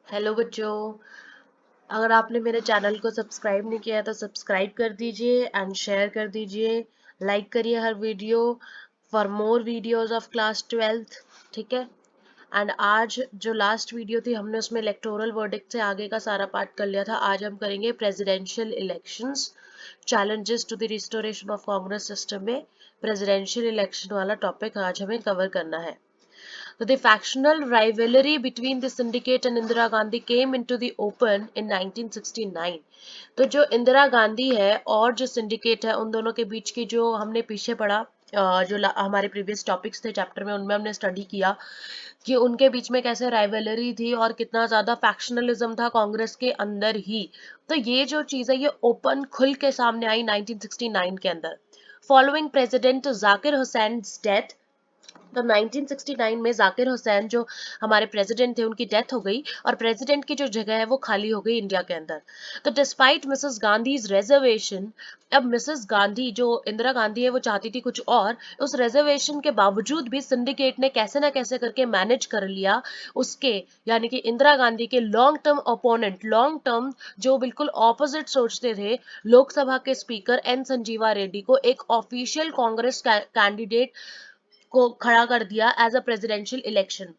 Hello बच्चों। अगर आपने मेरे चैनल को सब्सक्राइब नहीं किया है तो सब्सक्राइब कर दीजिए एंड शेयर कर दीजिए। लाइक करिए हर video for more videos of class 12th। ठीक है। एंड आज जो लास्ट वीडियो थी हमने उसमें इलेक्टोरल वर्डिक्ट से आगे का सारा पार्ट कर लिया था। आज हम करेंगे presidential elections, challenges to the restoration of Congress system में प्रेसिडेंशियल इलेक्शन वाला टॉपिक आज हमें कवर करना है। So the factional rivalry between the syndicate and Indira Gandhi came into the open in 1969। तो जो इंदिरा गांधी है और जो सिंडिकेट है उन दोनों के बीच की जो हमने पीछे पढ़ा, जो हमारे प्रीवियस टॉपिक्स थे चैप्टर में उनमें हमने स्टडी किया कि उनके बीच में कैसे राइवलरी थी और कितना ज्यादा फैक्शनलिज्म था कांग्रेस के अंदर ही। तो ये जो चीज है ये ओपन खुल के सामने आई 1969 के अंदर। Following president Zakir Hussain death, तो 1969 में जाकिर हुसैन जो हमारे प्रेसिडेंट थे उनकी डेथ हो गई और प्रेसिडेंट की जो जगह है वो खाली हो गई इंडिया के अंदर। तो डिस्पाइट मिसेस गांधीज रिजर्वेशन, अब मिसेस गांधी जो इंदिरा गांधी है वो चाहती थी कुछ और, उस रिजर्वेशन के बावजूद भी सिंडिकेट ने कैसे ना कैसे करके मैनेज कर लिया उसके, यानी कि इंदिरा गांधी के long term opponent, long term जो बिल्कुल ऑपोजिट सोचते थे, लोकसभा के स्पीकर एन संजीवा रेड्डी को एक ऑफिशियल कांग्रेस कैंडिडेट को खड़ा कर दिया एज अ प्रेसिडेंशियल इलेक्शन।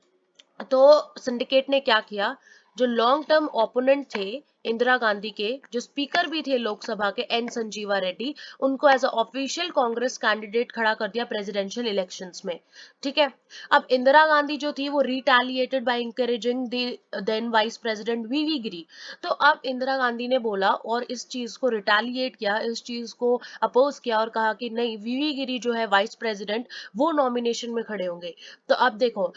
तो सिंडिकेट ने क्या किया, जो लॉन्ग टर्म ओपोनेंट थे इंदिरा गांधी के, जो स्पीकर भी थे लोकसभा के एन संजीवा रेड्डी, उनको as a official Congress candidate खड़ा कर दिया प्रेसिडेंशियल इलेक्शंस में। ठीक है। अब इंदिरा गांधी जो थी वो retaliated by encouraging the then vice president V V Giri. तो अब इंदिरा गांधी ने बोला और इस चीज को रिटेलिएट किया, इस चीज को अपोज किया और कहा कि नहीं, वीवी गिरी जो है वाइस प्रेसिडेंट वो नॉमिनेशन में खड़े होंगे। तो अब देखो,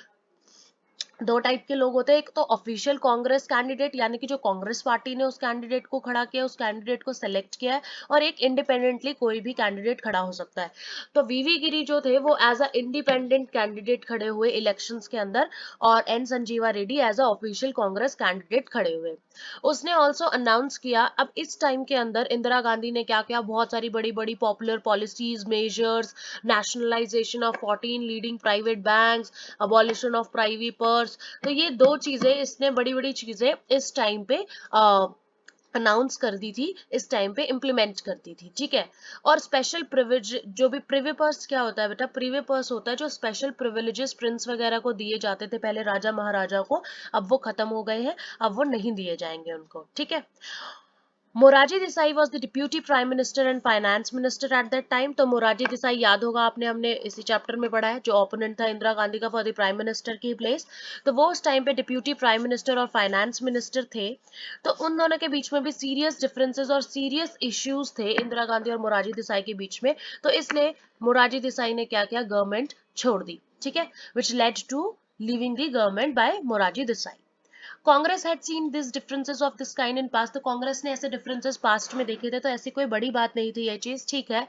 दो टाइप के लोग होते हैं, एक तो ऑफिशियल कांग्रेस कैंडिडेट यानी कि जो कांग्रेस पार्टी ने उस कैंडिडेट को खड़ा किया, उस कैंडिडेट को सेलेक्ट किया है, और एक इंडिपेंडेंटली कोई भी कैंडिडेट खड़ा हो सकता है। तो वीवी गिरी जो थे वो एज अ इंडिपेंडेंट कैंडिडेट खड़े हुए इलेक्शंस के अंदर, और N Sanjeeva Reddy as a official Congress candidate खड़े हुए। उसने ऑल्सो अनाउंस किया, अब इस टाइम के अंदर इंदिरा गांधी ने क्या किया, बहुत सारी बड़ी बड़ी popular policies measures, nationalisation of 14 leading private banks, abolition of private purse, तो ये दो चीजें इसने बड़ी बड़ी चीजें इस टाइम पे अनाउंस कर दी थी, इस टाइम पे इम्प्लीमेंट करती थी। ठीक है। और स्पेशल प्रिविलेज, जो भी प्रिवी पर्स क्या होता है बेटा, प्रिवी पर्स होता है जो स्पेशल प्रिविलेजेस प्रिंस वगैरह को दिए जाते थे पहले, राजा महाराजा को, अब वो खत्म हो गए हैं, अब वो नहीं दिए जाएंगे उनको। ठीक है। Morarji Desai was the deputy prime minister and finance minister at that time. तो मोरारजी देसाई याद होगा आपने, हमने इसी चैप्टर में पढ़ा है, जो ओपोनेंट था इंदिरा गांधी का फॉर द प्राइम मिनिस्टर की प्लेस। तो वो उस टाइम पे डिप्यूटी प्राइम मिनिस्टर और फाइनेंस मिनिस्टर थे। तो उन दोनों के बीच में भी सीरियस डिफरेंसेस और सीरियस इश्यूज थे इंदिरा गांधी और मोरारजी देसाई के बीच में। तो इसलिए मोरारजी देसाई ने क्या किया, गवर्नमेंट छोड़ दी। ठीक है। Which led to leaving the government by Morarji Desai. Congress had seen this differences of this kind in past, तो कांग्रेस ने ऐसे डिफरेंसेस पास्ट में देखे थे, तो ऐसी कोई बड़ी बात नहीं थी ये चीज। ठीक है।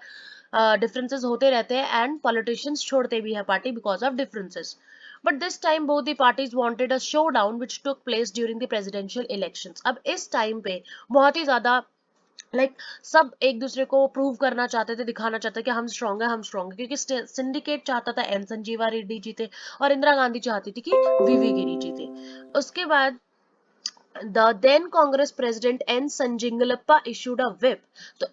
डिफरेंसेस होते रहते हैं एंड पॉलिटिशियंस छोड़ते भी है party because of differences. But this time both the parties wanted a showdown which took place during the presidential elections. अब इस टाइम पे बहुत ही ज्यादा सब एक दूसरे को प्रूव करना चाहते थे, दिखाना चाहते थे कि हम स्ट्रांग है, हम स्ट्रांग है, क्योंकि सिंडिकेट चाहता था एन संजीवा रेड्डी जीते और इंदिरा गांधी चाहती थी कि वीवी गिरी जीते। उसके बाद the then Congress President N. Sanjingalappa issued a whip. So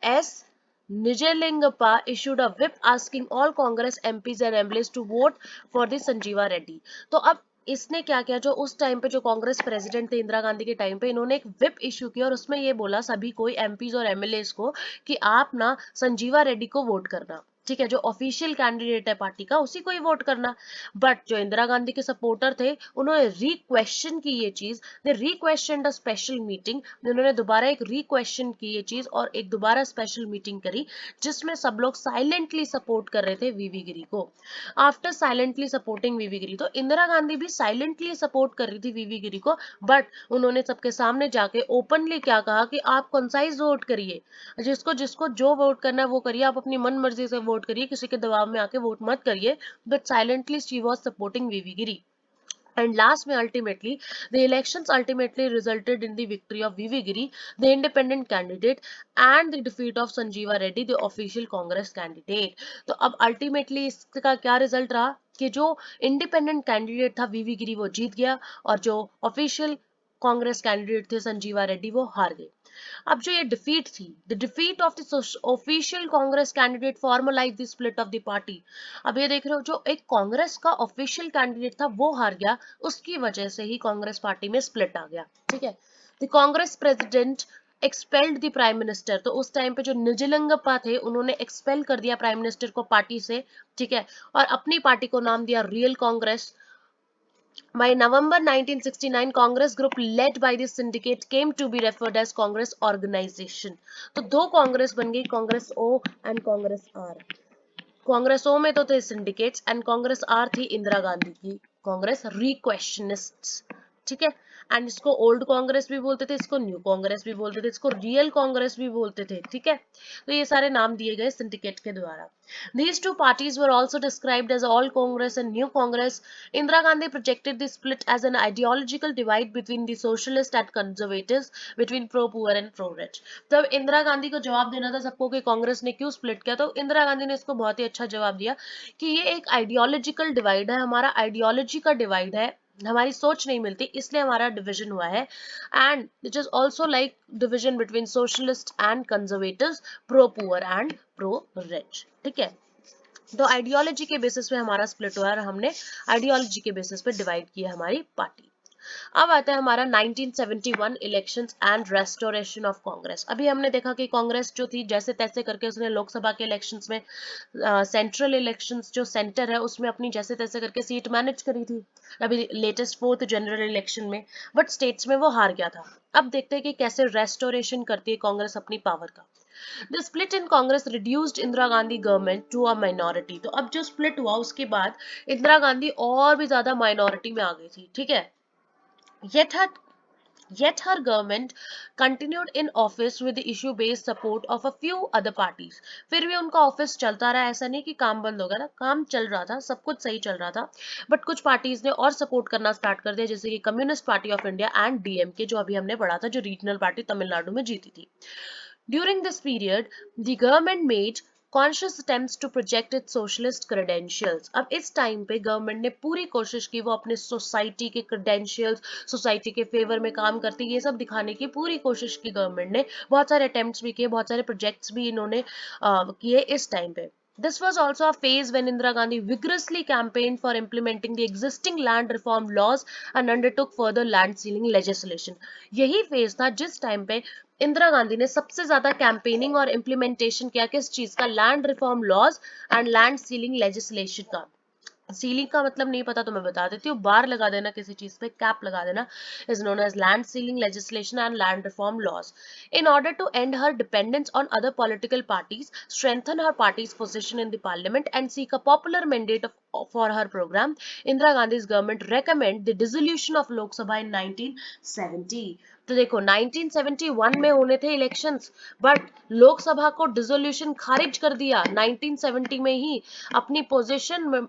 S. Nijalingappa issued a whip asking all Congress MPs and MLAs to vote for the Sanjeeva Reddy. तो अब इसने क्या किया, जो उस टाइम पे जो कांग्रेस प्रेसिडेंट थे इंदिरा गांधी के टाइम पे, इन्होंने एक विप इशू किया और उसमें ये बोला सभी कोई एमपीज और एमएलएस को कि आप ना संजीवा रेड्डी को वोट करना। ठीक है। जो ऑफिशियल कैंडिडेट है पार्टी का उसी को ही वोट करना। बट जो इंदिरा गांधी के सपोर्टर थे उन्होंने रिक्वेश्चन की ये चीज, दे रिक्वेश्चनड अ स्पेशल मीटिंग, उन्होंने दोबारा एक रिक्वेश्चन की ये चीज और एक दोबारा स्पेशल मीटिंग करी जिसमें सब लोग साइलेंटली सपोर्ट कर रहे थे वीवी गिरी को। After silently supporting V V Giri, तो इंदिरा गांधी भी साइलेंटली सपोर्ट कर रही थी वीवी गिरी को, बट उन्होंने सबके सामने जाके ओपनली क्या कहा कि आप कंसाइज वोट करिए, जिसको जिसको जो वोट करना है वो करिए, आप अपनी मन मर्जी से वोट करिए, किसी के दबाव में आके वोट मत करिए। But silently she was supporting V V Giri. And last में ultimately, the elections ultimately resulted in the victory of VV Giri, the independent candidate, and the defeat of Sanjeeva Reddy, the official Congress candidate. तो अब ultimately इसका क्या result रहा कि जो independent candidate था वीवी गिरी वो जीत गया और जो ऑफिशियल कांग्रेस कैंडिडेट थे संजीवा रेड्डी, वो हार गए। अब जो ये डिफीट थी, the defeat of the official Congress candidate formalize the split of the party. अब ये देख रहे हो, जो एक कांग्रेस का ऑफिशियल कैंडिडेट था वो हार गया, उसकी वजह से ही कांग्रेस पार्टी में स्प्लिट आ गया। ठीक है, the Congress president expelled the prime minister, तो उस टाइम पे जो निजलिंगप्पा थे उन्होंने एक्सपेल कर दिया प्राइम मिनिस्टर को पार्टी से। ठीक है, और अपनी पार्टी को नाम दिया real Congress. By November 1969, Congress group led by this syndicate came to be referred as Congress Organization. तो दो कांग्रेस बन गई, Congress O and Congress R. Congress O में तो थे सिंडिकेट्स एंड कांग्रेस आर थी इंदिरा गांधी की कांग्रेस रिक्वेशनिस्ट्स। ठीक है, एंड इसको ओल्ड कांग्रेस भी बोलते थे, इसको न्यू कांग्रेस भी बोलते थे, इसको रियल कांग्रेस भी बोलते थे। ठीक है, तो ये सारे नाम दिए गए सिंडिकेट के द्वारा। These two parties were also described as All Congress and New Congress. Indira Gandhi projected the split as an ideological divide between the socialists and conservatives, between pro-poor and pro-rich. तब इंदिरा गांधी को जवाब देना था सबको कि कांग्रेस ने क्यों स्प्लिट किया, तो इंदिरा गांधी ने इसको बहुत ही अच्छा जवाब दिया कि ये एक आइडियोलॉजिकल डिवाइड है, हमारा आइडियोलॉजी का डिवाइड है, हमारी सोच नहीं मिलती इसलिए हमारा डिवीजन हुआ है। And it is also like division between socialist and conservatives, pro poor and pro rich. ठीक है, तो आइडियोलॉजी के बेसिस पे हमारा स्प्लिट हुआ है, हमने आइडियोलॉजी के बेसिस पे डिवाइड किया हमारी पार्टी। अब आता है हमारा 1971 elections and restoration of Congress. अभी हमने देखा कि कांग्रेस जो थी जैसे तैसे करके उसने लोकसभा के इलेक्शंस में सेंट्रल इलेक्शंस जो सेंटर है उसमें अपनी जैसे तैसे करके सीट मैनेज करी थी अभी लेटेस्ट 4th जनरल इलेक्शन में, बट स्टेट्स में वो हार गया था। अब देखते हैं कि कैसे रेस्टोरेशन करती है कांग्रेस अपनी पावर का। The split in Congress reduced Indira Gandhi government to a minority. तो अब जो स्प्लिट हुआ उसके बाद इंदिरा गांधी और भी ज्यादा माइनॉरिटी में आ गई थी। ठीक है, Yet her, yet her government continued in office with the issue-based support of a few other parties. फिर भी उनका ऑफिस चलता रहा, ऐसा नहीं कि काम बंद हो गया था, काम चल रहा था, सब कुछ सही चल रहा था, बट कुछ पार्टीज ने और सपोर्ट करना स्टार्ट कर दिया, जैसे कि communist party of India and DMK जो अभी हमने पढ़ा था, जो रीजनल पार्टी तमिलनाडु में जीती थी। During this period, the government made conscious attempts to project its socialist credentials. अब इस टाइम पे गवर्नमेंट ने पूरी कोशिश की वो अपने सोसाइटी के क्रेडेंशियल्स, सोसाइटी के फेवर में काम करती है, ये सब दिखाने की पूरी कोशिश की गवर्नमेंट ने। बहुत सारे अटेम्प्ट्स भी किए, बहुत सारे प्रोजेक्ट्स भी इन्होंने किए इस टाइम पे। This was also a phase when Indira Gandhi vigorously campaigned for implementing the existing land reform laws and undertook further land sealing legislation. यही फेज था जिस टाइम पे इंदिरा गांधी ने सबसे ज्यादा कैंपेनिंग और इम्प्लीमेंटेशन किया किस चीज का, land reform laws and land ceiling legislation का। सीलिंग का मतलब नहीं पता तो मैं बता देती हूँ, बार लगा देना किसी चीज पे, कैप लगा देना, is known as land ceiling legislation and land reform laws. In order to end her dependence on other political parties, strengthen her party's position in the parliament and seek a popular mandate for her programme, Indira Gandhi's government recommend the dissolution of Lok Sabha in 1970। तो देखो 1971 में होने थे elections, but Lok Sabha को dissolution खारिज कर दिया 1970 में ही। अपनी पोजीशन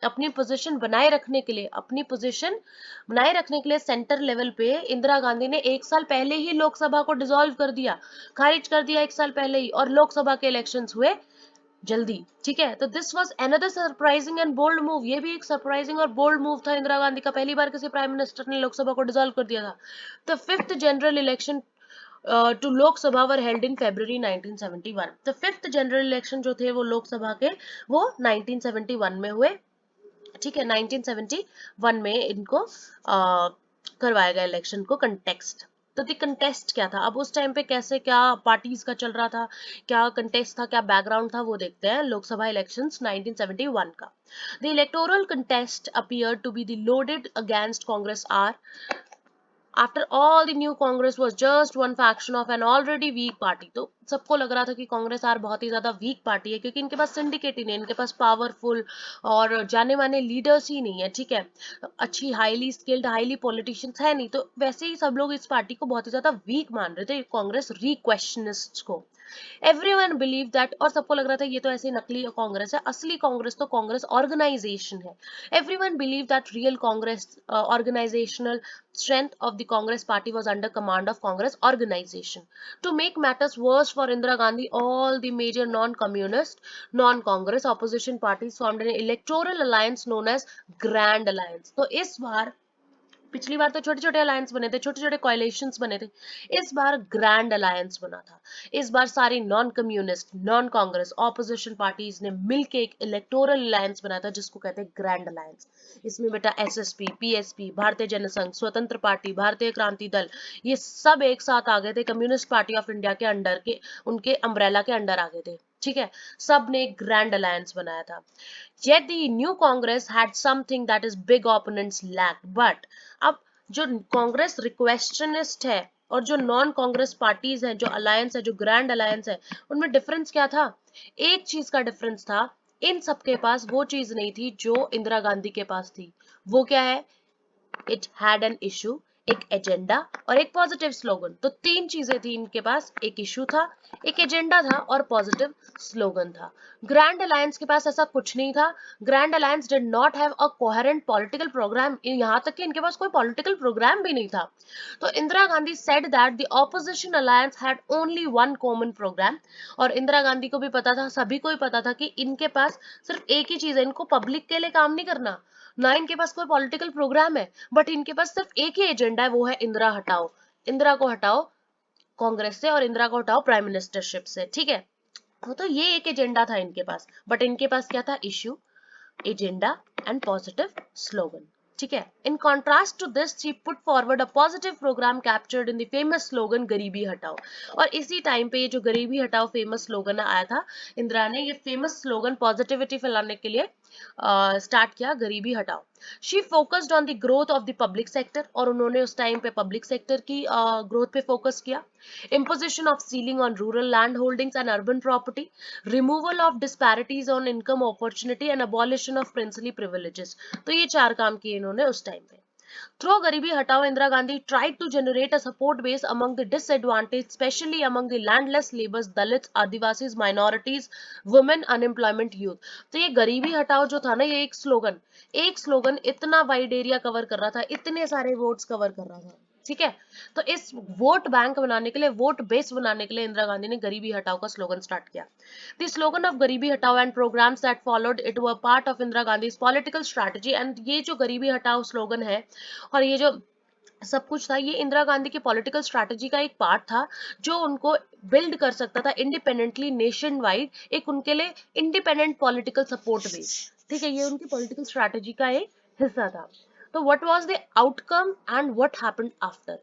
अपनी पोजीशन बनाए रखने के लिए, अपनी पोजीशन बनाए रखने के लिए सेंटर लेवल पे इंदिरा गांधी ने एक साल पहले ही लोकसभा को डिसॉल्व कर दिया, खारिज कर दिया एक साल पहले ही, और लोकसभा के इलेक्शंस हुए जल्दी। ठीक है, तो this was another surprising and bold move. ये भी एक सरप्राइजिंग और बोल्ड मूव था इंदिरा गांधी का, पहली बार किसी प्राइम मिनिस्टर ने लोकसभा को डिसॉल्व कर दिया था। The 5th general election to Lok Sabha were held in February 1971। तो 5th जनरल इलेक्शन जो थे वो लोकसभा के, वो 1971 में हुए। ठीक है, 1971 में इनको करवाया गया इलेक्शन को कंटेक्स्ट। तो दी कंटेस्ट क्या था, अब उस टाइम पे कैसे क्या पार्टीज का चल रहा था, क्या कंटेस्ट था, क्या बैकग्राउंड था, वो देखते हैं लोकसभा इलेक्शंस 1971 का। The electoral contest appear to be the loaded against Congress are after all the new Congress was just one faction of an already weak party. तो सबको लग रहा था कि कांग्रेस आर बहुत ही ज्यादा वीक पार्टी है, क्योंकि इनके पास सिंडिकेट ही नहीं, इनके पास पावरफुल और जाने माने लीडर्स ही नहीं है। ठीक है, अच्छी हाईली स्किल्ड हाईली पॉलिटिशियंस है नहीं, तो वैसे ही सब लोग इस पार्टी को बहुत ही ज्यादा वीक मान रहे थे, कांग्रेस रिक्वेशनिस्ट्स को। एवरीवन बिलीव दैट, और सबको लग रहा था ये तो ऐसे नकली कांग्रेस है, असली कांग्रेस तो कांग्रेस ऑर्गेनाइजेशन है। Everyone believe that real Congress organizational strength of the Congress party was under command of Congress organization. To make matters worse for Indira Gandhi, all the major non-communist, non-Congress opposition parties formed an electoral alliance known as Grand Alliance. तो इस बार पिछली बार तो छोटे छोटे alliance बने थे, छोटे छोटे कोalitions बने थे, इस बार ग्रैंड अलायंस बना था। इस बार सारी non communist, non Congress, opposition parties ने मिलके एक इलेक्टोरल अलायंस बनाया था जिसको कहते हैं ग्रैंड अलायंस। इसमें बेटा एसएसपी, पीएसपी, भारतीय जनसंघ, स्वतंत्र पार्टी, भारतीय क्रांति दल, ये सब एक साथ आ गए थे कम्युनिस्ट पार्टी ऑफ इंडिया के अंडर के, उनके अम्ब्रेला के अंडर आ गए थे। ठीक है, सब ने एक ग्रैंड अलायंस बनाया था। Yet the new Congress had something that is big opponents lack. But अब जो कांग्रेस रिक्वेस्शनिस्ट है और जो नॉन कांग्रेस पार्टीज हैं, जो अलायंस है, जो ग्रैंड अलायंस है, उनमें डिफरेंस क्या था? एक चीज का डिफरेंस था, इन सबके पास वो चीज नहीं थी जो इंदिरा गांधी के पास थी। वो क्या है? इट हैड एन इशू, एक एजेंडा और एक पॉजिटिव स्लोगन। तो तीन चीजें थी इनके पास, एक इशू था, एक एजेंडा था और पॉजिटिव स्लोगन था। ग्रैंड अलायंस के पास ऐसा कुछ नहीं था। Grand alliance did not have a coherent political program, यहां तक कि इनके पास कोई पॉलिटिकल प्रोग्राम भी नहीं था। तो Indira Gandhi said that the opposition alliance had only one common program. और इंदिरा गांधी को भी पता था, सभी को ही पता था कि इनके पास सिर्फ एक ही चीज है, इनको पब्लिक के लिए काम नहीं करना, ना इनके पास कोई पॉलिटिकल प्रोग्राम है, बट इनके पास सिर्फ एक ही एजेंडा है, वो है इंदिरा हटाओ। इंदिरा को हटाओ कांग्रेस से और इंदिरा को हटाओ प्राइम मिनिस्टरशिप से। ठीक है, तो ये एक एजेंडा था इनके पास, बट इनके पास क्या था? Issue, agenda and positive slogan. ठीक है, in contrast to this she put forward a positive programme captured in the famous slogan गरीबी हटाओ। और इसी टाइम पे ये जो गरीबी हटाओ फेमस स्लोगन आया था, इंदिरा ने ये फेमस स्लोगन पॉजिटिविटी फैलाने के लिए स्टार्ट किया, गरीबी हटाओ। She focused on the growth of the public sector, और उन्होंने उस टाइम पे पब्लिक सेक्टर की ग्रोथ पे फोकस किया। imposition of ceiling on rural land holdings and urban property, removal of disparities on income opportunity and abolition of princely privileges। तो ये चार काम किए इन्होंने उस टाइम पे। Through Garibi Hatao, Indira Gandhi tried to generate a support base among the disadvantaged, especially among the landless laborers, Dalits, Adivasis, minorities, women, unemployment youth। तो ये गरीबी हटाओ जो था ना, ये एक स्लोगन इतना वाइड एरिया कवर कर रहा था, इतने सारे वोट्स कवर कर रहा था। ठीक है, तो इस वोट बैंक बनाने के लिए, वोट बेस बनाने के लिए इंदिरा गांधी ने गरीबी हटाओ का स्लोगन स्टार्ट किया। The slogan of गरीबी हटाओ and programs that followed it were part of Indira Gandhi's political strategy। and ये जो गरीबी हटाओ स्लोगन है और ये जो सब कुछ था, ये इंदिरा गांधी की पॉलिटिकल स्ट्रैटेजी का एक पार्ट था जो उनको बिल्ड कर सकता था इंडिपेंडेंटली नेशन वाइड, एक उनके लिए इंडिपेंडेंट पॉलिटिकल सपोर्ट बेस। ठीक है, ये उनकी पॉलिटिकल स्ट्रैटेजी का एक हिस्सा था। तो what was the outcome and what happened after?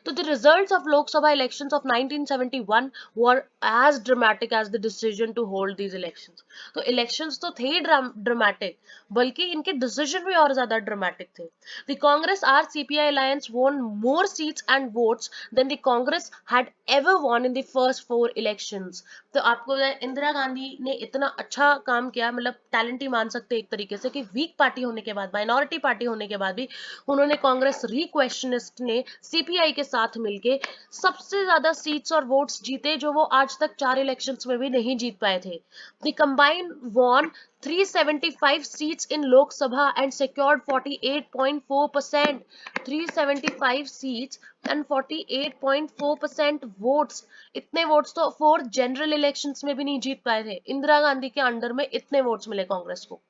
So the results of Lok Sabha elections of 1971 were as dramatic as the decision to hold these elections। तो elections तो थे dramatic, बल्कि इनके decision भी और ज्यादा dramatic थे। The Congress RCPI alliance won more seats and votes than the Congress had ever won in the first 4 elections। तो आपको इंदिरा गांधी ने इतना अच्छा काम किया, मतलब टैलेंट ही मान सकते हैं एक तरीके से, कि वीक पार्टी होने के बाद, माइनॉरिटी पार्टी होने के बाद भी उन्होंने, कांग्रेस रिक्वेशनिस्ट ने सीपीआई के साथ मिलके सबसे ज्यादा सीट्स और वोट्स जीते, जो वो आज तक 4 इलेक्शंस में भी नहीं जीत पाए थे। The combine won 375 seats in Lok Sabha and secured 48.4%। 375 seats and 48.4% votes। इतने वोट्स तो 4 जनरल इलेक्शंस में भी नहीं जीत पाए थे। इंदिरा गांधी के अंडर में इतने वोट्स मिले कांग्रेस को।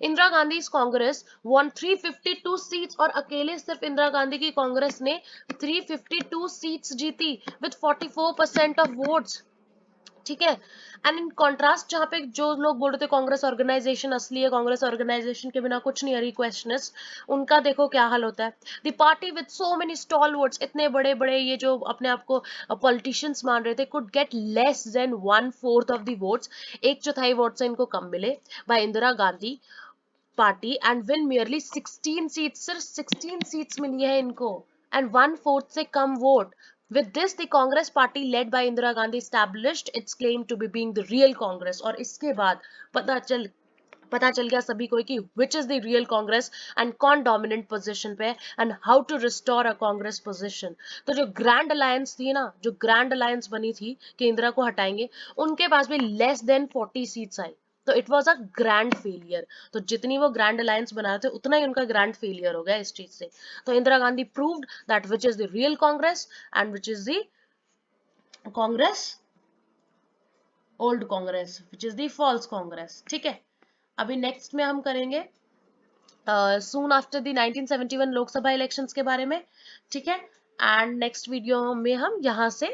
इंदिरा गांधी कांग्रेस won 352 सीट्स, और अकेले सिर्फ इंदिरा गांधी की कांग्रेस ने 352 सीट्स जीती विद 44% ऑफ वोट्स। ठीक है, एंड इन कॉन्ट्रास्ट, जहां पे जो लोग बोल रहे थे कांग्रेस ऑर्गेनाइजेशन असली है, कांग्रेस ऑर्गेनाइजेशन के बिना कुछ नहीं है, रिक्वेस्शनिस्ट, उनका देखो क्या हाल होता है। The party with so many stalwarts, इतने बड़े बड़े ये जो अपने आप को पॉलिटिशियंस मान रहे थे, could get less than 1/4 of the votes. एक चौथाई वोट से इनको कम मिले by Indira Gandhi party, and win merely 16 seats, सिर्फ 16 सीट्स मिली है इनको, एंड 1/4 से कम वोट। With this, the Congress party led by Indira Gandhi established its claim to be being the real Congress। और इसके बाद पता चल गया सभी को कि which is the real Congress and कौन dominant position पे and how to restore a Congress position। तो जो ग्रैंड अलायंस थी ना, जो ग्रैंड अलायंस बनी थी कि इंदिरा को हटाएंगे, उनके पास भी लेस देन 40 सीट्स आई। तो it was a grand failure. तो जितनी वो ग्रैंड अलायंस बनाए थे, उतना ही उनका ग्रैंड फेलियर हो गया इस चीज से। तो Indira Gandhi proved that which is the real Congress and which is the Congress, old Congress, which is the false Congress. ठीक है, अभी नेक्स्ट में हम करेंगे soon after the 1971 Lok Sabha elections के बारे में, ठीक है। एंड नेक्स्ट वीडियो में हम यहाँ से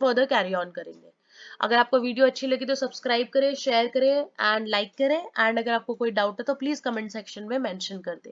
फर्दर कैरी ऑन करेंगे। अगर आपको वीडियो अच्छी लगी तो सब्सक्राइब करें, शेयर करें एंड लाइक करें, एंड अगर आपको कोई डाउट है तो प्लीज कमेंट सेक्शन में मेंशन कर दें।